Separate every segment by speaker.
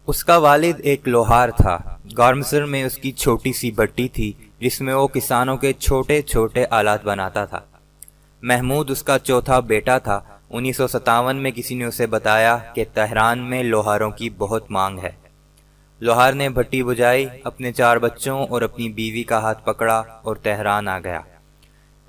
Speaker 1: اس کا والد ایک لوہار تھا۔ گارمسر میں اس کی چھوٹی سی بٹی تھی جس میں وہ کسانوں کے چھوٹے چھوٹے آلات بناتا تھا۔ محمود اس کا چوتھا بیٹا تھا۔ 1957 میں کسی نے اسے بتایا کہ تہران میں لوہاروں کی بہت مانگ ہے۔ لوہار نے بھٹی بجھائی، اپنے 4 بچوں اور اپنی بیوی کا ہاتھ پکڑا اور تہران آ گیا۔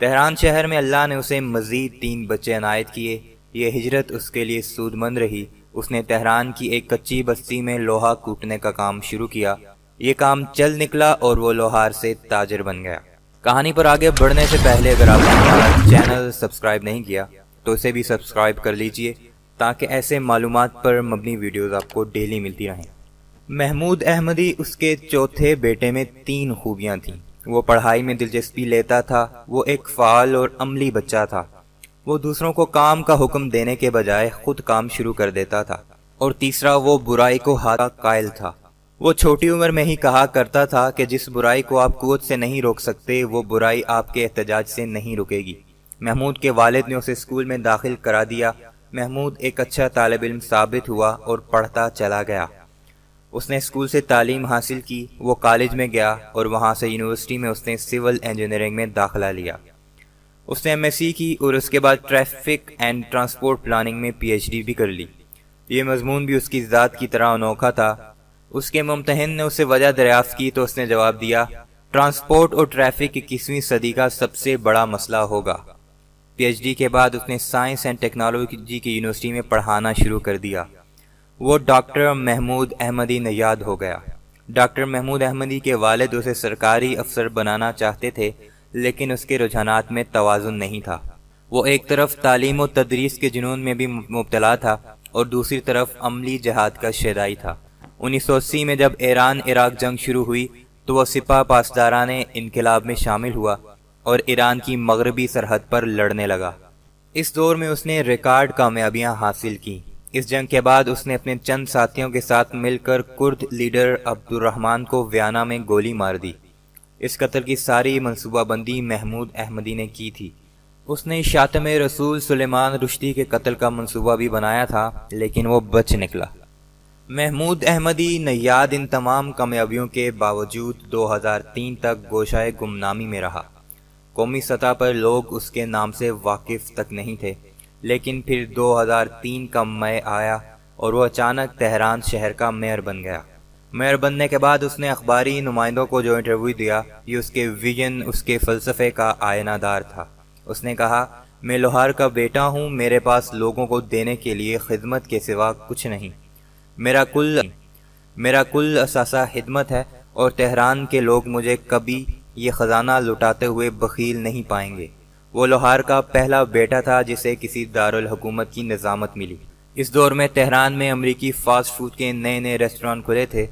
Speaker 1: تہران شہر میں اللہ نے اسے مزید 3 بچے عنایت کیے۔ یہ ہجرت اس کے لیے سود مند رہی۔ اس نے تہران کی ایک کچی بستی میں لوہا کوٹنے کا کام شروع کیا۔ یہ کام چل نکلا اور وہ لوہار سے تاجر بن گیا۔ کہانی پر آگے بڑھنے سے پہلے اگر آپ نے ہمارا چینل سبسکرائب نہیں کیا تو اسے بھی سبسکرائب کر لیجئے تاکہ ایسے معلومات پر مبنی ویڈیوز آپ کو ڈیلی ملتی رہیں۔ محمود احمدی اس کے چوتھے بیٹے میں 3 خوبیاں تھیں۔ وہ پڑھائی میں دلچسپی لیتا تھا، وہ ایک فعال اور عملی بچہ تھا، وہ دوسروں کو کام کا حکم دینے کے بجائے خود کام شروع کر دیتا تھا، اور تیسرا وہ برائی کو ہاتھ کا قائل تھا۔ وہ چھوٹی عمر میں ہی کہا کرتا تھا کہ جس برائی کو آپ قوت سے نہیں روک سکتے وہ برائی آپ کے احتجاج سے نہیں رکے گی۔ محمود کے والد نے اسے اسکول میں داخل کرا دیا۔ محمود ایک اچھا طالب علم ثابت ہوا اور پڑھتا چلا گیا۔ اس نے اسکول سے تعلیم حاصل کی، وہ کالج میں گیا اور وہاں سے یونیورسٹی میں اس نے سول انجینئرنگ میں داخلہ لیا۔ اس نے ایم ایس سی کی اور اس کے بعد ٹریفک اینڈ ٹرانسپورٹ پلاننگ میں پی ایچ ڈی بھی کر لی۔ یہ مضمون بھی اس کی ذات کی طرح انوکھا تھا۔ اس کے ممتحن نے اسے وجہ دریافت کی تو اس نے جواب دیا، ٹرانسپورٹ اور ٹریفک 21ویں صدی کا سب سے بڑا مسئلہ ہوگا۔ پی ایچ ڈی کے بعد اس نے سائنس اینڈ ٹیکنالوجی کی یونیورسٹی میں پڑھانا شروع کر دیا۔ وہ ڈاکٹر محمود احمدی نیاد ہو گیا۔ ڈاکٹر محمود احمدی کے والد اسے سرکاری افسر بنانا چاہتے تھے، لیکن اس کے رجحانات میں توازن نہیں تھا۔ وہ ایک طرف تعلیم و تدریس کے جنون میں بھی مبتلا تھا اور دوسری طرف عملی جہاد کا شیدائی تھا۔ 1980 میں جب ایران عراق جنگ شروع ہوئی تو وہ سپاہ پاسداران انقلاب میں شامل ہوا اور ایران کی مغربی سرحد پر لڑنے لگا۔ اس دور میں اس نے ریکارڈ کامیابیاں حاصل کی۔ اس جنگ کے بعد اس نے اپنے چند ساتھیوں کے ساتھ مل کر کرد لیڈر عبد الرحمن کو ویانا میں گولی مار دی۔ اس قتل کی ساری منصوبہ بندی محمود احمدی نے کی تھی۔ اس نے شاتم رسول سلیمان رشدی کے قتل کا منصوبہ بھی بنایا تھا، لیکن وہ بچ نکلا۔ محمود احمدی نیاد ان تمام کامیابیوں کے باوجود 2003 تک گوشۂ گمنامی میں رہا۔ قومی سطح پر لوگ اس کے نام سے واقف تک نہیں تھے، لیکن پھر 2003 کا مئی آیا اور وہ اچانک تہران شہر کا میئر بن گیا۔ میئر بننے کے بعد اس نے اخباری نمائندوں کو جو انٹرویو دیا، یہ اس کے ویژن، اس کے فلسفے کا آئینہ دار تھا۔ اس نے کہا، میں لوہار کا بیٹا ہوں، میرے پاس لوگوں کو دینے کے لیے خدمت کے سوا کچھ نہیں۔ میرا کل اثاثہ خدمت ہے اور تہران کے لوگ مجھے کبھی یہ خزانہ لٹاتے ہوئے بخیل نہیں پائیں گے۔ وہ لوہار کا پہلا بیٹا تھا جسے کسی دارالحکومت کی نظامت ملی۔ اس دور میں تہران میں امریکی فاسٹ فوڈ کے نئے نئے ریسٹوران کھلے تھے۔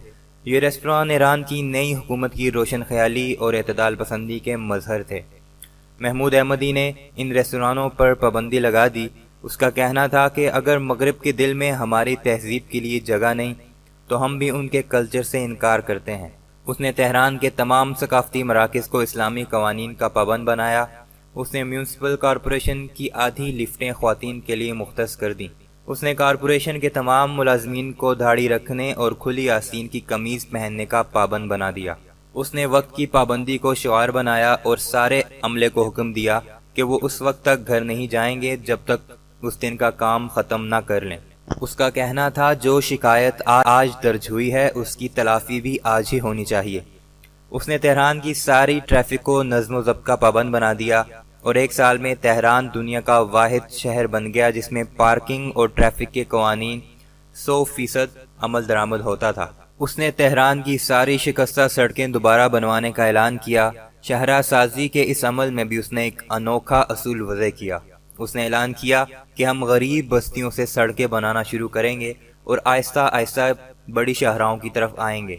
Speaker 1: یہ ریسٹوران ایران کی نئی حکومت کی روشن خیالی اور اعتدال پسندی کے مظہر تھے۔ محمود احمدی نے ان ریسٹورانوں پر پابندی لگا دی۔ اس کا کہنا تھا کہ اگر مغرب کے دل میں ہماری تہذیب کے لیے جگہ نہیں تو ہم بھی ان کے کلچر سے انکار کرتے ہیں۔ اس نے تہران کے تمام ثقافتی مراکز کو اسلامی قوانین کا پابند بنایا۔ اس نے میونسپل کارپوریشن کی آدھی لفٹیں خواتین کے لیے مختص کر دیں۔ اس نے کارپوریشن کے تمام ملازمین کو داڑھی رکھنے اور کھلی آستین کی قمیض پہننے کا پابند بنا دیا۔ اس نے وقت کی پابندی کو شعار بنایا اور سارے عملے کو حکم دیا کہ وہ اس وقت تک گھر نہیں جائیں گے جب تک اس دن کا کام ختم نہ کر لیں۔ اس کا کہنا تھا، جو شکایت آج درج ہوئی ہے اس کی تلافی بھی آج ہی ہونی چاہیے۔ اس نے تہران کی ساری ٹریفک کو نظم و ضبط کا پابند بنا دیا اور 1 سال میں تہران دنیا کا واحد شہر بن گیا جس میں پارکنگ اور ٹریفک کے قوانین 100% عمل درآمد ہوتا تھا۔ اس نے تہران کی ساری شکستہ سڑکیں دوبارہ بنوانے کا اعلان کیا۔ شاہراہ سازی کے اس عمل میں بھی اس نے ایک انوکھا اصول وضع کیا۔ اس نے اعلان کیا کہ ہم غریب بستیوں سے سڑکیں بنانا شروع کریں گے اور آہستہ آہستہ بڑی شاہراہوں کی طرف آئیں گے۔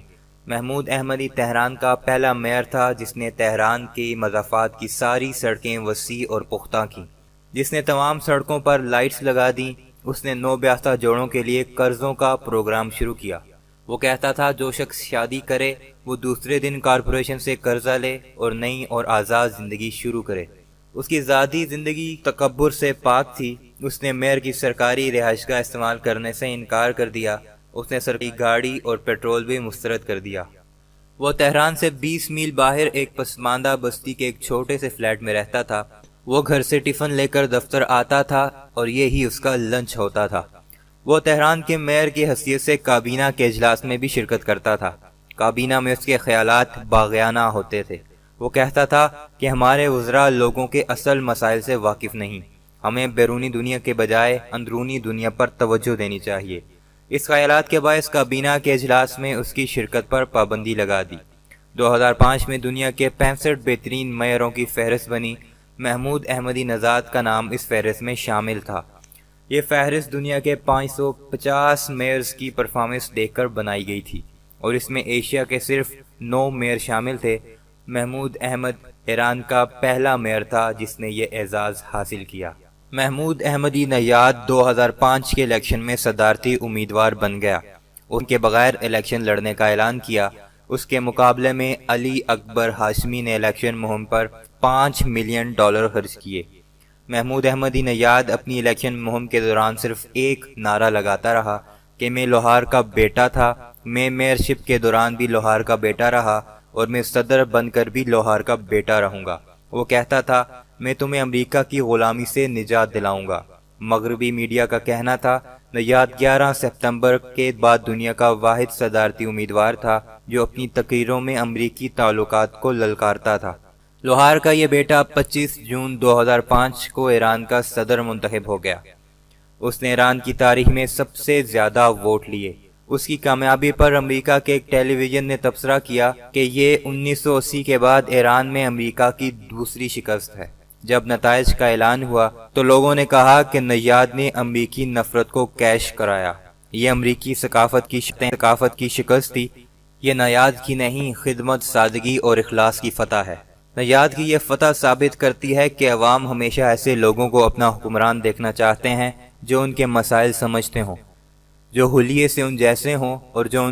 Speaker 1: محمود احمدی تہران کا پہلا میئر تھا جس نے تہران کی مضافات کی ساری سڑکیں وسیع اور پختہ کیں، جس نے تمام سڑکوں پر لائٹس لگا دیں۔ اس نے نوبیافتہ جوڑوں کے لیے قرضوں کا پروگرام شروع کیا۔ وہ کہتا تھا، جو شخص شادی کرے وہ دوسرے دن کارپوریشن سے قرضہ لے اور نئی اور آزاد زندگی شروع کرے۔ اس کی ذاتی زندگی تکبر سے پاک تھی۔ اس نے میئر کی سرکاری رہائش گاہ استعمال کرنے سے انکار کر دیا۔ اس نے سرکاری گاڑی اور پیٹرول بھی مسترد کر دیا۔ وہ تہران سے 20 میل باہر ایک پسماندہ بستی کے ایک چھوٹے سے فلیٹ میں رہتا تھا۔ وہ گھر سے ٹفن لے کر دفتر آتا تھا اور یہی اس کا لنچ ہوتا تھا۔ وہ تہران کے میئر کی حیثیت سے کابینہ کے اجلاس میں بھی شرکت کرتا تھا۔ کابینہ میں اس کے خیالات باغیانہ ہوتے تھے۔ وہ کہتا تھا کہ ہمارے وزراء لوگوں کے اصل مسائل سے واقف نہیں، ہمیں بیرونی دنیا کے بجائے اندرونی دنیا پر توجہ دینی چاہیے۔ اس خیالات کے باعث کابینہ کے اجلاس میں اس کی شرکت پر پابندی لگا دی۔ 2005 میں دنیا کے 65 بہترین میئروں کی فہرست بنی۔ محمود احمدی نژاد کا نام اس فہرست میں شامل تھا۔ یہ فہرست دنیا کے 550 میئرز کی پرفارمنس دیکھ کر بنائی گئی تھی اور اس میں ایشیا کے صرف 9 میئر شامل تھے۔ محمود احمد ایران کا پہلا میئر تھا جس نے یہ اعزاز حاصل کیا۔ محمود احمدی نژاد 2005 کے الیکشن میں صدارتی امیدوار بن گیا۔ ان کے بغیر الیکشن لڑنے کا اعلان کیا۔ اس کے مقابلے میں علی اکبر ہاشمی نے الیکشن مہم پر $5 ملین خرچ کیے۔ محمود احمدی نژاد اپنی الیکشن مہم کے دوران صرف ایک نعرہ لگاتا رہا کہ میں لوہار کا بیٹا تھا، میں میئرشپ کے دوران بھی لوہار کا بیٹا رہا اور میں صدر بن کر بھی لوہار کا بیٹا رہوں گا۔ وہ کہتا تھا میں تمہیں امریکہ کی غلامی سے نجات دلاؤں گا۔ مغربی میڈیا کا کہنا تھا نژاد 11 ستمبر کے بعد دنیا کا واحد صدارتی امیدوار تھا جو اپنی تقریروں میں امریکی تعلقات کو للکارتا تھا۔ لوہار کا یہ بیٹا 25 جون 2005 کو ایران کا صدر منتخب ہو گیا۔ اس نے ایران کی تاریخ میں سب سے زیادہ ووٹ لیے۔ اس کی کامیابی پر امریکہ کے ایک ٹیلی ویژن نے تبصرہ کیا کہ یہ 1980 کے بعد ایران میں امریکہ کی دوسری شکست ہے۔ جب نتائج کا اعلان ہوا تو لوگوں نے کہا کہ نژاد نے امریکی نفرت کو کیش کرایا۔ یہ امریکی ثقافت کی شکست تھی۔ یہ نژاد کی نہیں، خدمت، سادگی اور اخلاص کی فتح ہے۔ نژاد کی یہ فتح ثابت کرتی ہے کہ عوام ہمیشہ ایسے لوگوں کو اپنا حکمران دیکھنا چاہتے ہیں جو ان کے مسائل سمجھتے ہوں، جو حلیے سے ان جیسے ہوں اور جو ان